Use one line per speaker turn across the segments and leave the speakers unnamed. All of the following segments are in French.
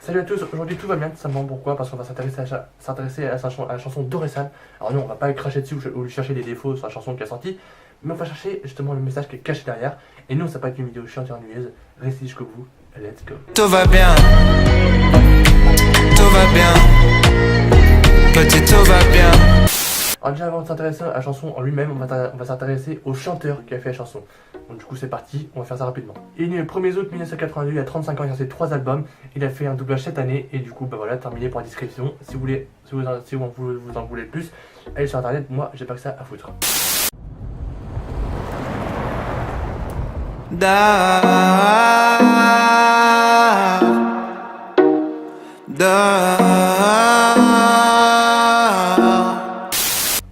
Salut à tous, aujourd'hui tout va bien, tout simplement pourquoi? Parce qu'on va s'intéresser à la chanson d'Orelsan. Alors non, on va pas cracher dessus ou lui chercher des défauts sur la chanson qui est sortie, mais on va chercher justement le message qui est caché derrière. Et non, ça va pas être une vidéo chiante et ennuyeuse, restez jusqu'au bout, let's go.
Tout va bien, petit tout va bien.
Alors déjà avant de s'intéresser à la chanson en lui-même, on va s'intéresser au chanteur qui a fait la chanson. Donc du coup c'est parti, on va faire ça rapidement. Il est né le 1er août 1982, il a 35 ans, il a fait 3 albums, il a fait un doublage cette année et du coup bah voilà, terminé pour la description. Si vous en voulez plus, allez sur internet, moi j'ai pas que ça à foutre.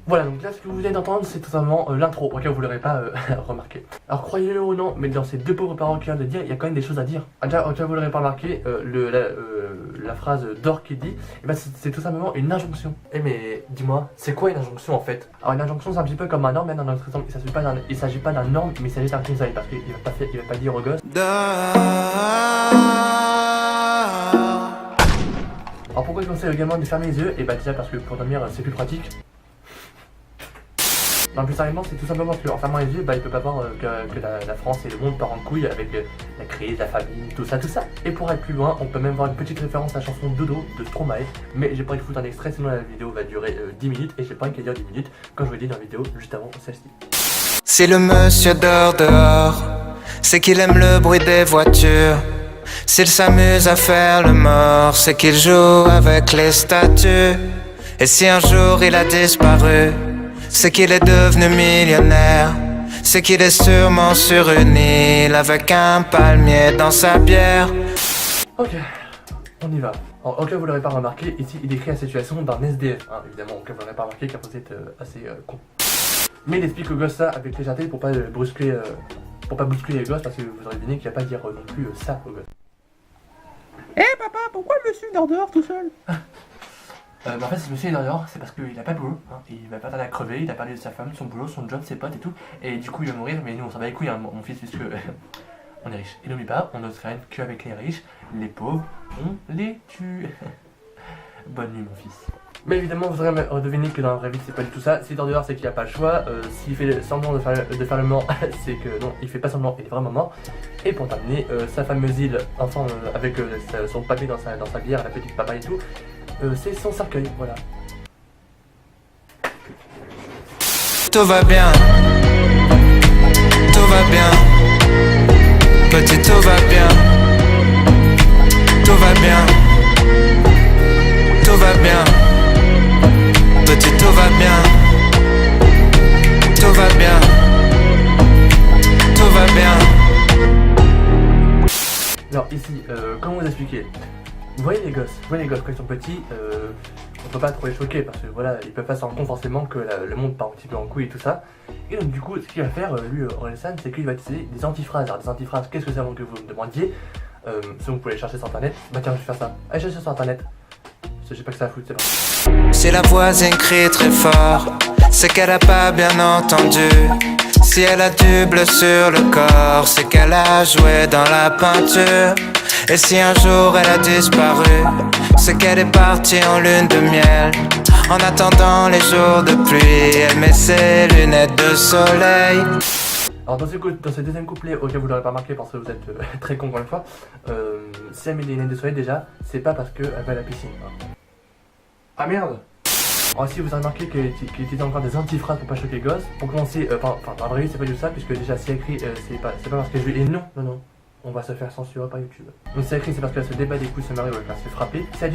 Voilà, donc là ce que vous venez d'entendre c'est totalement l'intro, au cas où vous l'aurez pas remarqué. Alors croyez-le ou non, mais dans ces deux pauvres paroles qu'il vient de dire, il y a quand même des choses à dire. Déjà, au cas où vous l'aurez pas remarqué, la phrase d'or qu'il dit, eh ben, c'est tout simplement une injonction. Eh mais dis-moi, c'est quoi une injonction en fait? Alors une injonction c'est un petit peu comme un ordre, mais dans notre exemple il s'agit pas d'un ordre, mais il s'agit d'un conseil, parce qu'il va pas dire au gosse. Alors pourquoi je conseille au gamin de fermer les yeux? Et bah déjà parce que pour dormir c'est plus pratique. Non, plus sérieusement, c'est tout simplement parce qu'en fermant les yeux, bah, il peut pas voir que la France et le monde part en couille avec la crise, la famine, tout ça. Et pour aller plus loin, on peut même voir une petite référence à la chanson Dodo de Stromae, mais j'ai pas envie de foutre un extrait, sinon la vidéo va durer 10 minutes, et j'ai pas envie qu'elle dure 10 minutes, comme je vous l'ai dit dans la vidéo juste avant celle-ci.
Si le monsieur dort dehors, c'est qu'il aime le bruit des voitures. S'il s'amuse à faire le mort, c'est qu'il joue avec les statues. Et si un jour il a disparu, c'est qu'il est devenu millionnaire. C'est qu'il est sûrement sur une île avec un palmier dans sa bière.
Ok, on y va. Alors, au cas où vous l'aurez pas remarqué, ici il décrit la situation d'un SDF, hein, évidemment, au cas où vous l'aurez pas remarqué car vous êtes assez con. Mais il explique au gosse ça avec légèreté pour pas bousculer les gosses, parce que vous aurez deviné qu'il n'y a pas à dire non plus ça au gosse.
Eh papa, pourquoi le monsieur dort dehors tout seul?
En fait, si ce monsieur est dehors, c'est parce qu'il a pas de boulot, hein. Il va pas tarder à crever, il a perdu sa femme, son boulot, son job, ses potes et tout, et du coup il va mourir, mais nous on s'en bat les couilles, hein, mon fils, puisque on est riche. Et n'oublie pas, on n'ose faire qu'avec les riches, les pauvres, on les tue. Bonne nuit mon fils. Mais évidemment, vous aurez deviné que dans la vraie vie, c'est pas du tout ça. S'il dort dehors, c'est qu'il a pas le choix. S'il fait semblant de faire le mort, c'est que non, il fait pas semblant, il est vraiment mort. Et pour terminer, sa fameuse île, enfin, avec son papier dans sa bière, la petite papa et tout, c'est son cercueil, voilà.
Tout va bien, petit tout va bien, tout va bien, tout va bien, petit tout va bien, tout va bien, tout va bien.
Alors ici, comment vous expliquer? Vous voyez les gosses quand ils sont petits, on peut pas trop les choquer parce que voilà, ils peuvent pas se rendre compte forcément que le monde part un petit peu en couille et tout ça. Et donc du coup, ce qu'il va faire, lui, Orelsan, c'est qu'il va utiliser des antiphrases. Alors des antiphrases, qu'est-ce que c'est avant que vous me demandiez? Si vous pouvez les chercher sur internet, bah tiens, je vais faire ça. Allez chercher sur internet. J'ai pas que ça à foutre, c'est pas.
Si la voisine crie très fort, c'est qu'elle a pas bien entendu. Si elle a du bleu sur le corps, c'est qu'elle a joué dans la peinture. Et si un jour elle a disparu, c'est qu'elle est partie en lune de miel. En attendant les jours de pluie, elle met ses lunettes de soleil.
Alors dans ce deuxième couplet, auquel vous l'aurez pas remarqué parce que vous êtes très con encore une fois, si elle met des lunettes de soleil déjà, c'est pas parce qu'elle va à la piscine. Hein. Ah merde! Alors si vous avez remarqué qu'il utilise encore des antiphrases pour pas choquer les gosses, pour commencer, enfin dans la vraie vie c'est pas du tout ça, puisque déjà si elle écrit, c'est pas parce que je lui... Et non, on va se faire censurer par YouTube. Donc si elle écrit c'est parce qu'elle se débat des couilles de son mari ou qu'elle se fait frapper. Si elle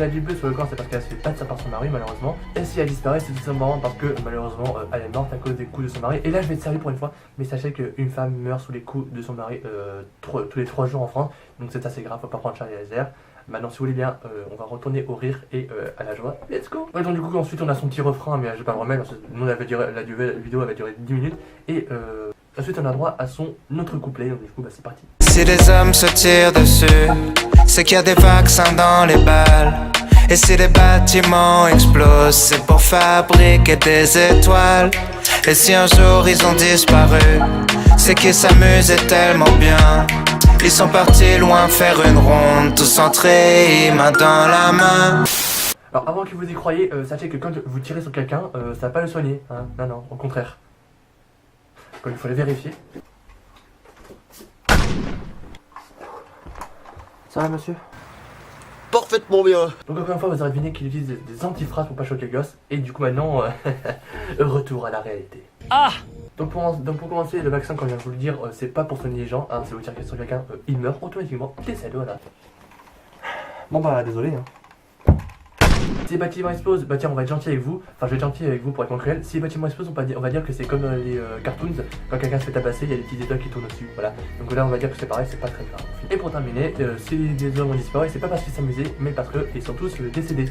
a du bleu sur le corps c'est parce qu'elle se fait battre par son mari malheureusement. Et si elle disparaît c'est tout simplement parce que malheureusement elle est morte à cause des coups de son mari. Et là je vais être sérieux pour une fois, mais sachez qu'une femme meurt sous les coups de son mari tous les 3 jours en France. Donc c'est assez grave, faut pas prendre Charlie Laser. Maintenant si vous voulez bien, on va retourner au rire et à la joie. Let's go. Ouais, donc du coup ensuite on a son petit refrain, mais je vais pas le remettre, nous la vidéo avait duré 10 minutes. Et ensuite on a droit à son autre couplet, donc du coup bah c'est parti.
Si les hommes se tirent dessus, c'est qu'il y a des vaccins dans les balles. Et si les bâtiments explosent, c'est pour fabriquer des étoiles. Et si un jour ils ont disparu, c'est qu'ils s'amusaient tellement bien Ils sont partis loin faire une ronde, tous centrés, main dans la main.
Alors avant que vous y croyez, sachez que quand vous tirez sur quelqu'un, ça va pas le soigner, hein. Non, non, au contraire. Donc, il faut les vérifier. Ça va monsieur?
Parfaitement bien.
Donc encore une fois vous aurez deviné qu'il utilise des antiphrases pour pas choquer le gosse. Et du coup maintenant, retour à la réalité. Ah! Donc pour commencer, le vaccin, comme je viens de vous le dire, c'est pas pour soigner les gens, hein, si vous tirez sur quelqu'un, il meurt automatiquement, décède, voilà. Bon bah désolé hein. Si les bâtiments explosent, bah tiens on va être gentil avec vous, enfin je vais être gentil avec vous pour être cruel. Si les bâtiments explosent, on va dire que c'est comme les cartoons, quand quelqu'un se fait tabasser, il y a des petites étoiles qui tournent dessus, voilà. Donc là on va dire que c'est pareil, c'est pas très grave. Et pour terminer, si les hommes ont disparu, c'est pas parce qu'ils s'amusaient, mais parce qu'ils sont tous décédés.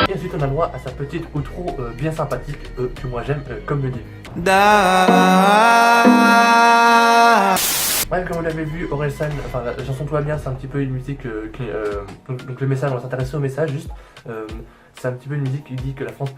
Et ensuite on a le droit à sa petite outro bien sympathique, que moi j'aime comme le début. Ouais, comme vous l'avez vu, Orelsan, enfin la chanson Tout va bien, c'est un petit peu une musique donc le message, on va s'intéresser au message juste. C'est un petit peu une musique qui dit que la France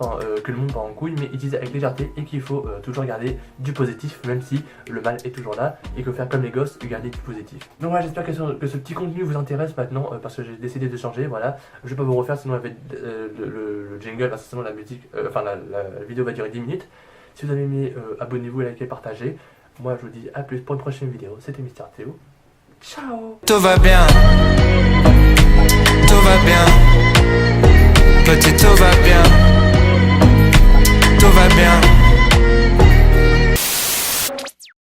que le monde part en couille, mais il dit avec légèreté et qu'il faut toujours garder du positif, même si le mal est toujours là, et qu'il faut faire comme les gosses, garder du positif. Donc voilà, j'espère que ce petit contenu vous intéresse maintenant, parce que j'ai décidé de changer, voilà. Je vais pas vous refaire, sinon le jingle, parce que sinon la musique, la vidéo va durer 10 minutes. Si vous avez aimé, abonnez-vous, likez, partagez. Moi je vous dis à plus pour une prochaine vidéo, c'était Mister Théo. Ciao.
Tout va bien, tout va bien, petit tout va bien, tout va bien.